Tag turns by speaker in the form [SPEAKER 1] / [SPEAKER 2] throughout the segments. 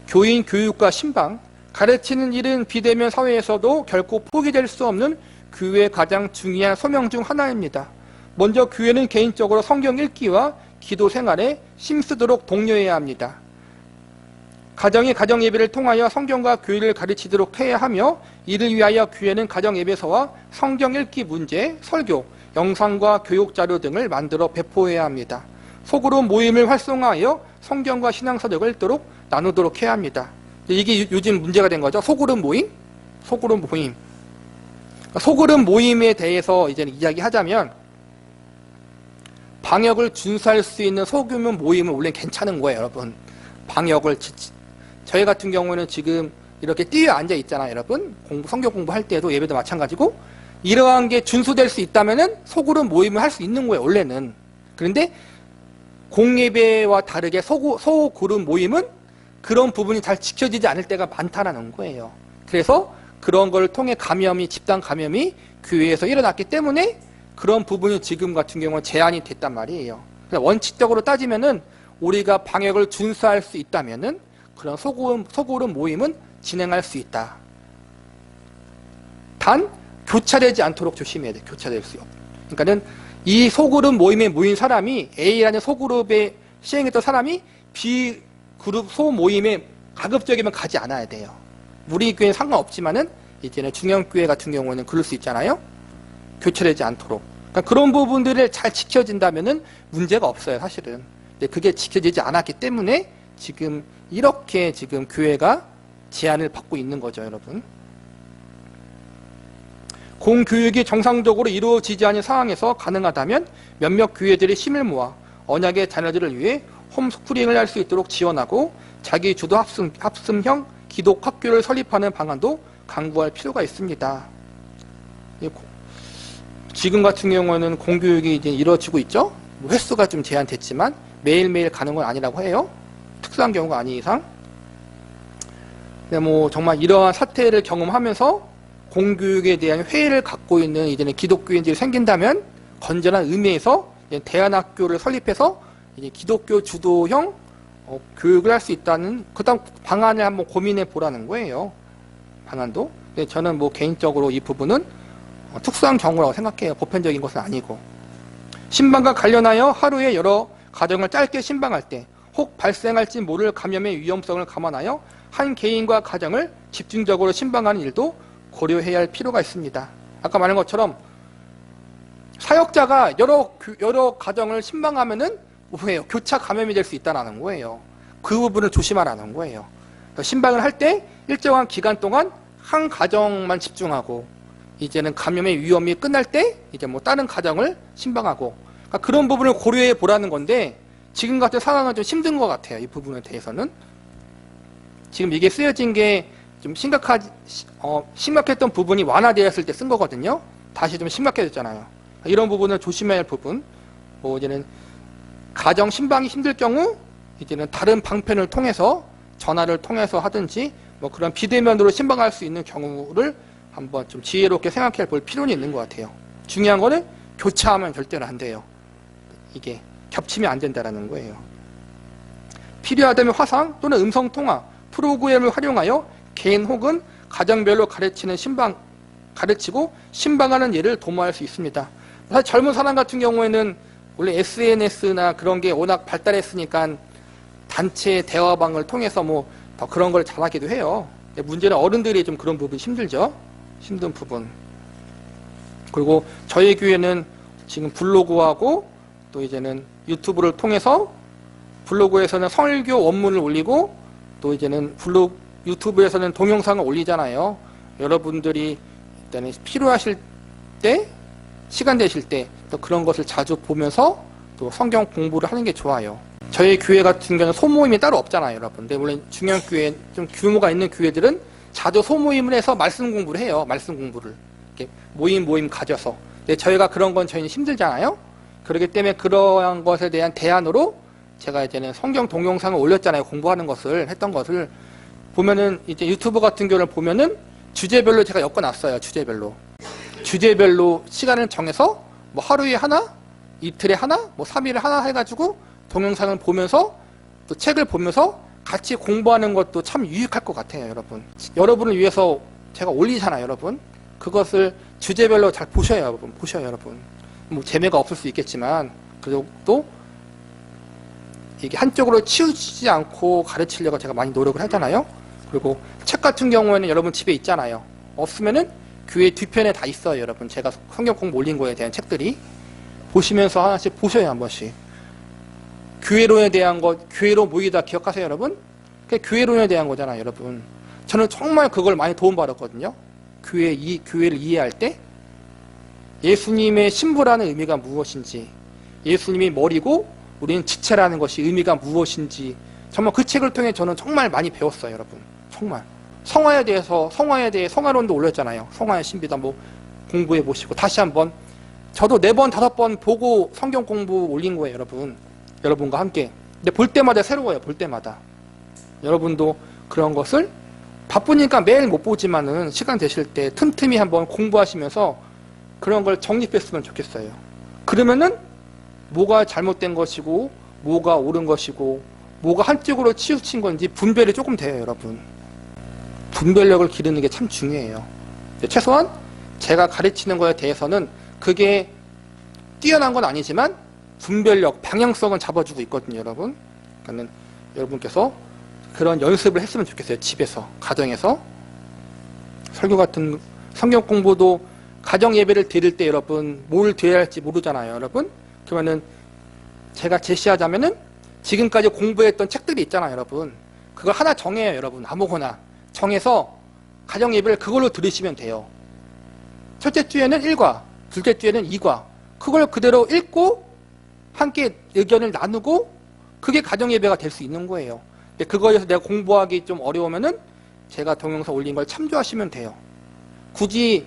[SPEAKER 1] 교인 교육과 신방, 가르치는 일은 비대면 사회에서도 결코 포기될 수 없는 교회의 가장 중요한 소명 중 하나입니다. 먼저 교회는 개인적으로 성경 읽기와 기도 생활에 힘쓰도록 독려해야 합니다. 가정이 가정 예배를 통하여 성경과 교회를 가르치도록 해야 하며, 이를 위하여 교회는 가정 예배서와 성경 읽기 문제, 설교, 영상과 교육 자료 등을 만들어 배포해야 합니다. 소그룹 모임을 활성화하여 성경과 신앙 서적을 읽도록 나누도록 해야 합니다. 이게 요즘 문제가 된 거죠. 소그룹 모임? 소그룹 모임. 소그룹 모임에 대해서 이제 이야기하자면, 방역을 준수할 수 있는 소규모 모임은 원래 괜찮은 거예요, 여러분. 방역을 저희 같은 경우는 지금 이렇게 뛰어 앉아 있잖아요, 여러분. 성경 공부할 때도 예배도 마찬가지고, 이러한 게 준수될 수 있다면은 소그룹 모임을 할 수 있는 거예요, 원래는. 그런데 공예배와 다르게 소그룹 모임은 그런 부분이 잘 지켜지지 않을 때가 많다라는 거예요. 그래서 그런 걸 통해 집단 감염이 교회에서 일어났기 때문에 그런 부분이 지금 같은 경우는 제한이 됐단 말이에요. 원칙적으로 따지면은 우리가 방역을 준수할 수 있다면은 그런 소그룹 모임은 진행할 수 있다. 단 교차되지 않도록 조심해야 돼. 교차될 수 없. 그러니까는 이 소그룹 모임에 모인 사람이, A라는 소그룹에 시행했던 사람이 B그룹 소모임에 가급적이면 가지 않아야 돼요. 우리 교회는 상관없지만은 이제는 중형교회 같은 경우는 그럴 수 있잖아요. 교차되지 않도록. 그러니까 그런 부분들을 잘 지켜진다면은 문제가 없어요, 사실은. 근데 그게 지켜지지 않았기 때문에 지금 이렇게 지금 교회가 제한을 받고 있는 거죠, 여러분. 공교육이 정상적으로 이루어지지 않은 상황에서 가능하다면 몇몇 교회들이 힘을 모아 언약의 자녀들을 위해 홈스쿨링을 할 수 있도록 지원하고 자기 주도 합심형 기독 학교를 설립하는 방안도 강구할 필요가 있습니다. 지금 같은 경우는 공교육이 이제 이루어지고 있죠. 횟수가 좀 제한됐지만 매일매일 가는 건 아니라고 해요. 특수한 경우가 아닌 이상. 근데 뭐 정말 이러한 사태를 경험하면서 공교육에 대한 회의를 갖고 있는 이제는 기독교인들이 생긴다면 건전한 의미에서 대안학교를 설립해서 이제 기독교 주도형 교육을 할 수 있다는 그다음 방안을 한번 고민해 보라는 거예요. 방안도. 근데 저는 뭐 개인적으로 이 부분은 특수한 경우라고 생각해요. 보편적인 것은 아니고. 신방과 관련하여 하루에 여러 가정을 짧게 신방할 때 혹 발생할지 모를 감염의 위험성을 감안하여 한 개인과 가정을 집중적으로 신방하는 일도 고려해야 할 필요가 있습니다. 아까 말한 것처럼 사역자가 여러 가정을 신방하면은 뭐예요? 교차 감염이 될 수 있다는 거예요. 그 부분을 조심하라는 거예요. 신방을 할 때 일정한 기간 동안 한 가정만 집중하고 이제는 감염의 위험이 끝날 때 이제 뭐 다른 가정을 신방하고, 그러니까 그런 부분을 고려해 보라는 건데 지금 같은 상황은 좀 힘든 것 같아요. 이 부분에 대해서는 지금 이게 쓰여진 게 좀 심각했던 부분이 완화되었을 때 쓴 거거든요. 다시 좀 심각해졌잖아요. 이런 부분은 조심해야 할 부분. 뭐 이제는 가정 신방이 힘들 경우 이제는 다른 방편을 통해서 전화를 통해서 하든지 뭐 그런 비대면으로 신방할 수 있는 경우를 한번 좀 지혜롭게 생각해 볼 필요는 있는 것 같아요. 중요한 거는 교차하면 절대로 안 돼요. 이게 겹치면 안 된다는 거예요. 필요하다면 화상 또는 음성통화 프로그램을 활용하여 개인 혹은 가정별로 가르치고 신방하는 예를 도모할 수 있습니다. 사실 젊은 사람 같은 경우에는 원래 SNS나 그런 게 워낙 발달했으니까 단체 대화방을 통해서 뭐 더 그런 걸 잘하기도 해요. 문제는 어른들이 좀 그런 부분이 힘들죠. 힘든 부분. 그리고 저희 교회는 지금 블로그하고 또 이제는 유튜브를 통해서 블로그에서는 설교 원문을 올리고 또 이제는 유튜브에서는 동영상을 올리잖아요. 여러분들이 일단 필요하실 때, 시간 되실 때 또 그런 것을 자주 보면서 또 성경 공부를 하는 게 좋아요. 저희 교회 같은 경우는 소모임이 따로 없잖아요, 여러분. 근데 물론 중요한 교회, 좀 규모가 있는 교회들은 자주 소모임을 해서 말씀 공부를 해요. 말씀 공부를. 이렇게 모임 가져서. 근데 저희가 그런 건 저희는 힘들잖아요. 그렇기 때문에 그러한 것에 대한 대안으로 제가 이제는 성경 동영상을 올렸잖아요. 공부하는 것을, 했던 것을. 보면은 이제 유튜브 같은 경우를 보면은 주제별로 제가 엮어놨어요. 주제별로 시간을 정해서 뭐 하루에 하나, 이틀에 하나, 뭐 3일에 하나 해가지고 동영상을 보면서 또 책을 보면서 같이 공부하는 것도 참 유익할 것 같아요, 여러분. 여러분을 위해서 제가 올리잖아요, 여러분. 그것을 주제별로 잘 보셔요, 여러분. 보셔요, 여러분. 뭐 재미가 없을 수 있겠지만 그래도 또 이게 한쪽으로 치우치지 않고 가르치려고 제가 많이 노력을 하잖아요. 그리고 책 같은 경우에는 여러분 집에 있잖아요. 없으면은 교회 뒤편에 다 있어요, 여러분. 제가 성경 공부 올린 거에 대한 책들이. 보시면서 하나씩 보셔요, 한 번씩. 교회론에 대한 것, 교회로 모이다 기억하세요, 여러분? 그게 교회론에 대한 거잖아요, 여러분. 저는 정말 그걸 많이 도움받았거든요. 교회를 이해할 때 예수님의 신부라는 의미가 무엇인지, 예수님이 머리고 우리는 지체라는 것이 의미가 무엇인지, 정말 그 책을 통해 저는 정말 많이 배웠어요, 여러분. 정말. 성화에 대해 성화론도 올렸잖아요. 성화의 신비다 뭐 공부해 보시고 다시 한번. 저도 4번, 5번 보고 성경 공부 올린 거예요, 여러분. 여러분과 함께. 근데 볼 때마다 새로워요, 볼 때마다. 여러분도 그런 것을 바쁘니까 매일 못 보지만은 시간 되실 때 틈틈이 한번 공부하시면서 그런 걸 정립했으면 좋겠어요. 그러면은 뭐가 잘못된 것이고 뭐가 옳은 것이고 뭐가 한쪽으로 치우친 건지 분별이 조금 돼요, 여러분. 분별력을 기르는 게 참 중요해요. 최소한 제가 가르치는 거에 대해서는 그게 뛰어난 건 아니지만 분별력, 방향성은 잡아주고 있거든요, 여러분. 그러니까 여러분께서 그런 연습을 했으면 좋겠어요. 집에서, 가정에서. 설교 같은 성경 공부도 가정 예배를 드릴 때 여러분 뭘 드려야 할지 모르잖아요, 여러분. 그러면은 제가 제시하자면은 지금까지 공부했던 책들이 있잖아요, 여러분. 그걸 하나 정해요, 여러분. 아무거나 정해서 가정 예배를 그걸로 들으시면 돼요. 첫째 주에는 1과, 둘째 주에는 2과. 그걸 그대로 읽고 함께 의견을 나누고 그게 가정 예배가 될 수 있는 거예요. 근데 그거에서 내가 공부하기 좀 어려우면은 제가 동영상 올린 걸 참조하시면 돼요. 굳이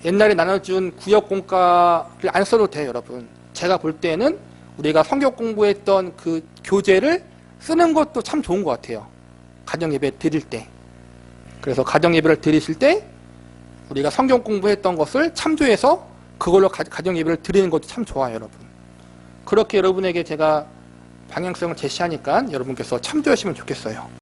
[SPEAKER 1] 옛날에 나눠준 구역 공과를 안 써도 돼요, 여러분. 제가 볼 때는 우리가 성경 공부했던 그 교재를 쓰는 것도 참 좋은 것 같아요. 가정 예배 드릴 때. 그래서 가정 예배를 드리실 때 우리가 성경 공부했던 것을 참조해서 그걸로 가정 예배를 드리는 것도 참 좋아요, 여러분. 그렇게 여러분에게 제가 방향성을 제시하니까 여러분께서 참조하시면 좋겠어요.